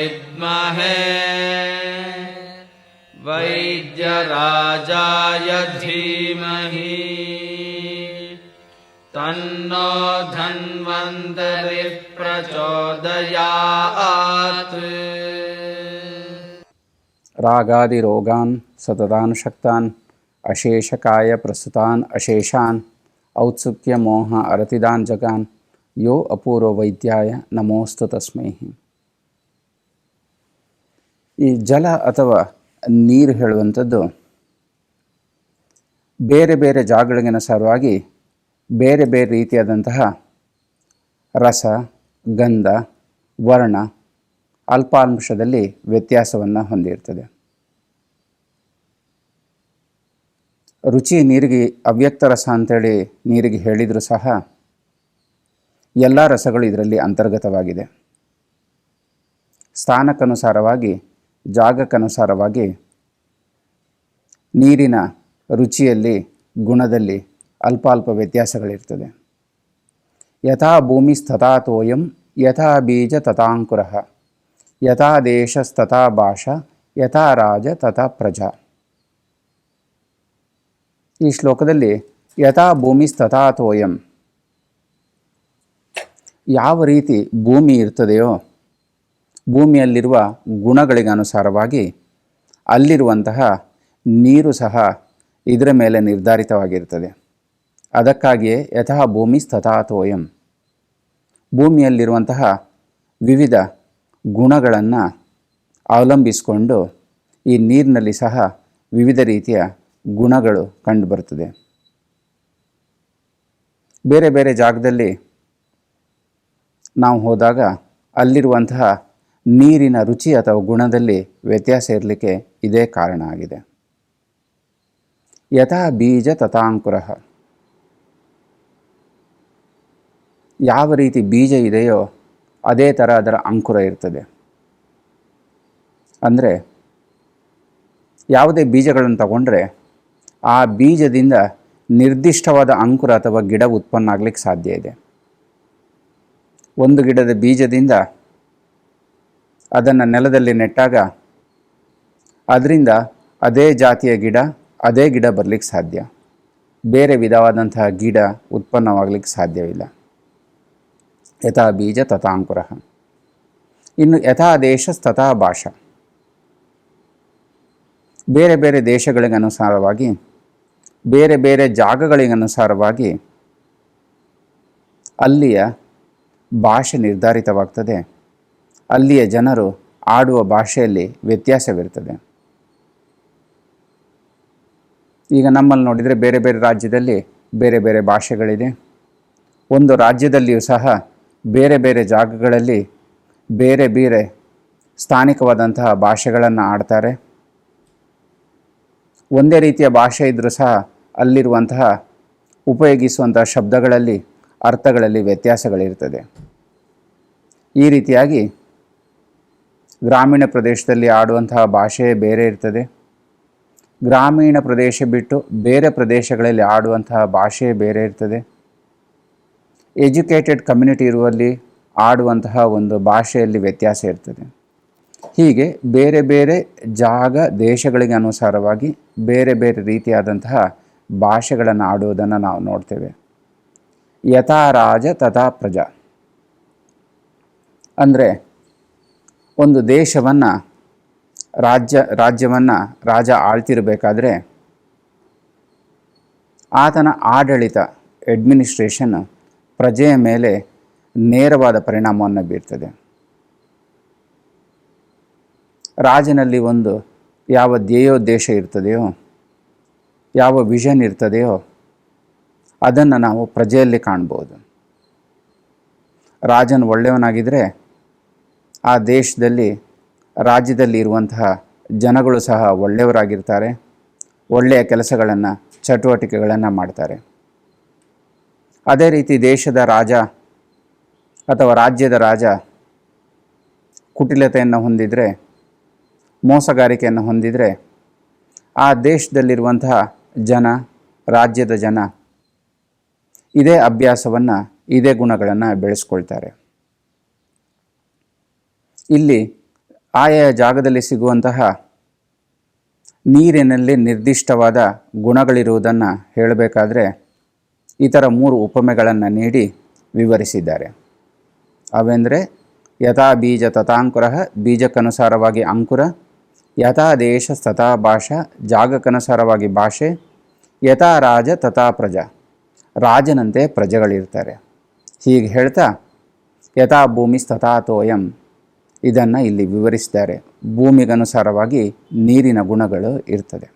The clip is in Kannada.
विद्महे वैद्यराजाय धीमहि तन्नो धन्वन्तरिः प्रचोदयात्। रागादिरोगान् सततान् शक्तान् अशेषकाय प्रस्तुतान् अशेषान् औत्सुक्य मोह अरतिदान् जगान् यो ಅಪೂರ್ವ ವೈದ್ಯಾಯ ನಮೋಸ್ತು ತಸ್ಮೈ. ಈ ಜಲ ಅಥವಾ ನೀರು ಹೇಳುವಂಥದ್ದು ಬೇರೆ ಬೇರೆ ಜಾಗಗಳಿಗನುಸಾರವಾಗಿ ಬೇರೆ ಬೇರೆ ರೀತಿಯಾದಂತಹ ರಸ, ಗಂಧ, ವರ್ಣ, ಅಲ್ಪಾಂಶದಲ್ಲಿ ವ್ಯತ್ಯಾಸವನ್ನು ಹೊಂದಿರ್ತದೆ. ರುಚಿ ನೀರಿಗೆ ಅವ್ಯಕ್ತ ರಸ ಅಂತೇಳಿ ನೀರಿಗೆ ಹೇಳಿದರೂ ಸಹ ಎಲ್ಲ ರಸಗಳು ಇದರಲ್ಲಿ ಅಂತರ್ಗತವಾಗಿದೆ. ಸ್ಥಾನಕ್ಕನುಸಾರವಾಗಿ, ಜಾಗಕ್ಕನುಸಾರವಾಗಿ ನೀರಿನ ರುಚಿಯಲ್ಲಿ, ಗುಣದಲ್ಲಿ ಅಲ್ಪ ವ್ಯತ್ಯಾಸಗಳಿರ್ತದೆ. ಯಥಾ ಭೂಮಿಸ್ತಥಾ ತೋಯಂ ಯಥಾ ಬೀಜ ತಥಾಂಕುರಃ ಯಥಾ ದೇಶಸ್ತಥಾ ಭಾಷಾ ಯಥಾ ರಾಜ ತಥಾ ಪ್ರಜಾ. ಈ ಶ್ಲೋಕದಲ್ಲಿ ಯಥಾ ಭೂಮಿಸ್ತಥಾ ತೋಯಂ, ಯಾವ ರೀತಿ ಭೂಮಿ ಇರ್ತದೆಯೋ ಭೂಮಿಯಲ್ಲಿರುವ ಗುಣಗಳಿಗೆ ಅನುಸಾರವಾಗಿ ಅಲ್ಲಿರುವಂತಹ ನೀರು ಸಹ ಇದರ ಮೇಲೆ ನಿರ್ಧಾರಿತವಾಗಿರ್ತದೆ. ಅದಕ್ಕಾಗಿಯೇ ಯಥಾ ಭೂಮಿಸ್ತಥಾ ತೋಯಂ, ಭೂಮಿಯಲ್ಲಿರುವಂತಹ ವಿವಿಧ ಗುಣಗಳನ್ನು ಅವಲಂಬಿಸಿಕೊಂಡು ಈ ನೀರಿನಲ್ಲಿ ಸಹ ವಿವಿಧ ರೀತಿಯ ಗುಣಗಳು ಕಂಡುಬರುತ್ತದೆ. ಬೇರೆ ಬೇರೆ ಜಾಗದಲ್ಲಿ ನಾವು ಹೋದಾಗ ಅಲ್ಲಿರುವಂತಹ ನೀರಿನ ರುಚಿ ಅಥವಾ ಗುಣದಲ್ಲಿ ವ್ಯತ್ಯಾಸ ಇರಲಿಕ್ಕೆ ಇದೇ ಕಾರಣ ಆಗಿದೆ. ಯಥಾ ಬೀಜ ತಥಾಂಕುರಃ, ಯಾವ ರೀತಿ ಬೀಜ ಇದೆಯೋ ಅದೇ ಥರ ಅದರ ಅಂಕುರ ಇರ್ತದೆ. ಅಂದರೆ ಯಾವುದೇ ಬೀಜಗಳನ್ನು ತಗೊಂಡ್ರೆ ಆ ಬೀಜದಿಂದ ನಿರ್ದಿಷ್ಟವಾದ ಅಂಕುರ ಅಥವಾ ಗಿಡ ಉತ್ಪನ್ನ ಆಗಲಿಕ್ಕೆ ಸಾಧ್ಯ ಇದೆ. ಒಂದು ಗಿಡದ ಬೀಜದಿಂದ ಅದನ್ನು ನೆಲದಲ್ಲಿ ನೆಟ್ಟಾಗ ಅದರಿಂದ ಅದೇ ಜಾತಿಯ ಗಿಡ, ಅದೇ ಗಿಡ ಬರಲಿಕ್ಕೆ ಸಾಧ್ಯ. ಬೇರೆ ವಿಧವಾದಂತಹ ಗಿಡ ಉತ್ಪನ್ನವಾಗಲಿಕ್ಕೆ ಸಾಧ್ಯವಿಲ್ಲ. ಯಥಾ ಬೀಜ ತಥಾಂಕುರಃ. ಇನ್ನು ಯಥಾ ದೇಶ ತಥಾ ಭಾಷಾ, ಬೇರೆ ಬೇರೆ ದೇಶಗಳಿಗನುಸಾರವಾಗಿ, ಬೇರೆ ಬೇರೆ ಜಾಗಗಳಿಗನುಸಾರವಾಗಿ ಅಲ್ಲಿಯ ಭಾಷೆ ನಿರ್ಧಾರಿತವಾಗ್ತದೆ. ಅಲ್ಲಿಯ ಜನರು ಆಡುವ ಭಾಷೆಯಲ್ಲಿ ವ್ಯತ್ಯಾಸವಿರ್ತದೆ. ಈಗ ನಮ್ಮಲ್ಲಿ ನೋಡಿದರೆ ಬೇರೆ ಬೇರೆ ರಾಜ್ಯದಲ್ಲಿ ಬೇರೆ ಬೇರೆ ಭಾಷೆಗಳಿದೆ. ಒಂದು ರಾಜ್ಯದಲ್ಲಿಯೂ ಸಹ ಬೇರೆ ಬೇರೆ ಜಾಗಗಳಲ್ಲಿ ಬೇರೆ ಬೇರೆ ಸ್ಥಾನಿಕವಾದಂತಹ ಭಾಷೆಗಳನ್ನು ಆಡ್ತಾರೆ. ಒಂದೇ ರೀತಿಯ ಭಾಷೆ ಇದ್ದರೂ ಸಹ ಅಲ್ಲಿರುವಂತಹ ಉಪಯೋಗಿಸುವಂತಹ ಶಬ್ದಗಳಲ್ಲಿ, ಅರ್ಥಗಳಲ್ಲಿ ವ್ಯತ್ಯಾಸಗಳಿರ್ತದೆ. ಈ ರೀತಿಯಾಗಿ ಗ್ರಾಮೀಣ ಪ್ರದೇಶದಲ್ಲಿ ಆಡುವಂತಹ ಭಾಷೆ ಬೇರೆ ಇರ್ತದೆ. ಗ್ರಾಮೀಣ ಪ್ರದೇಶ ಬಿಟ್ಟು ಬೇರೆ ಪ್ರದೇಶಗಳಲ್ಲಿ ಆಡುವಂತಹ ಭಾಷೆ ಬೇರೆ ಇರ್ತದೆ. ಎಜುಕೇಟೆಡ್ ಕಮ್ಯುನಿಟಿ ಇರುವಲ್ಲಿ ಆಡುವಂತಹ ಒಂದು ಭಾಷೆಯಲ್ಲಿ ವ್ಯತ್ಯಾಸ ಇರ್ತದೆ. ಹೀಗೆ ಬೇರೆ ಬೇರೆ ಜಾಗ, ದೇಶಗಳಿಗೆ ಅನುಸಾರವಾಗಿ ಬೇರೆ ಬೇರೆ ರೀತಿಯಾದಂತಹ ಭಾಷೆಗಳನ್ನು ಆಡುವುದನ್ನು ನಾವು ನೋಡ್ತೇವೆ. ಯಥಾ ರಾಜ ತಥಾ ಪ್ರಜಾ, ಅಂದರೆ ಒಂದು ದೇಶವನ್ನು, ರಾಜ್ಯವನ್ನು ರಾಜ ಆಳ್ತಿರಬೇಕಾದ್ರೆ ಆತನ ಆಡಳಿತ, ಅಡ್ಮಿನಿಸ್ಟ್ರೇಷನ್ ಪ್ರಜೆಯ ಮೇಲೆ ನೇರವಾದ ಪರಿಣಾಮವನ್ನು ಬೀರ್ತದೆ. ರಾಜನಲ್ಲಿ ಒಂದು ಯಾವ ಧ್ಯೇಯೋದ್ದೇಶ ಇರ್ತದೆಯೋ, ಯಾವ ವಿಷನ್ ಇರ್ತದೆಯೋ ಅದನ್ನು ನಾವು ಪ್ರಜೆಯಲ್ಲಿ ಕಾಣ್ಬೋದು. ರಾಜನು ಒಳ್ಳೆಯವನಾಗಿದ್ದರೆ ಆ ದೇಶದಲ್ಲಿ, ರಾಜ್ಯದಲ್ಲಿ ಇರುವಂತಹ ಜನಗಳು ಸಹ ಒಳ್ಳೆಯವರಾಗಿರ್ತಾರೆ. ಒಳ್ಳೆಯ ಕೆಲಸಗಳನ್ನು, ಚಟುವಟಿಕೆಗಳನ್ನು ಮಾಡ್ತಾರೆ. ಅದೇ ರೀತಿ ದೇಶದ ರಾಜ ಅಥವಾ ರಾಜ್ಯದ ರಾಜ ಕುಟಿಲತೆಯನ್ನು ಹೊಂದಿದರೆ, ಮೋಸಗಾರಿಕೆಯನ್ನು ಹೊಂದಿದರೆ ಆ ದೇಶದಲ್ಲಿರುವಂತಹ ಜನ, ರಾಜ್ಯದ ಜನ ಇದೇ ಅಭ್ಯಾಸವನ್ನು, ಇದೇ ಗುಣಗಳನ್ನು ಬೆಳೆಸ್ಕೊಳ್ತಾರೆ. ಇಲ್ಲಿ ಆಯಾ ಜಾಗದಲ್ಲಿ ಸಿಗುವಂತಹ ನೀರಿನಲ್ಲಿ ನಿರ್ದಿಷ್ಟವಾದ ಗುಣಗಳಿರುವುದನ್ನು ಹೇಳಬೇಕಾದ್ರೆ ಈ ಥರ 3 ಉಪಮೆಗಳನ್ನು ನೀಡಿ ವಿವರಿಸಿದ್ದಾರೆ. ಅವೆಂದರೆ ಯಥಾ ಬೀಜ ತಥಾಂಕುರ, ಬೀಜಕ್ಕನುಸಾರವಾಗಿ ಅಂಕುರ, ಯಥಾ ದೇಶ ತಥಾ ಭಾಷಾ, ಜಾಗಕ್ಕನುಸಾರವಾಗಿ ಭಾಷೆ, ಯಥಾ ರಾಜ ತಥಾ ಪ್ರಜಾ, ರಾಜನಂತೆ ಪ್ರಜೆಗಳಿರ್ತಾರೆ. ಹೀಗೆ ಹೇಳ್ತಾ ಯಥಾ ಭೂಮಿ ತಥಾ ತೋಯಂ ಇದನ್ನು ಇಲ್ಲಿ ವಿವರಿಸಿದ್ದಾರೆ. ಭೂಮಿಗನುಸಾರವಾಗಿ ನೀರಿನ ಗುಣಗಳು ಇರ್ತದೆ.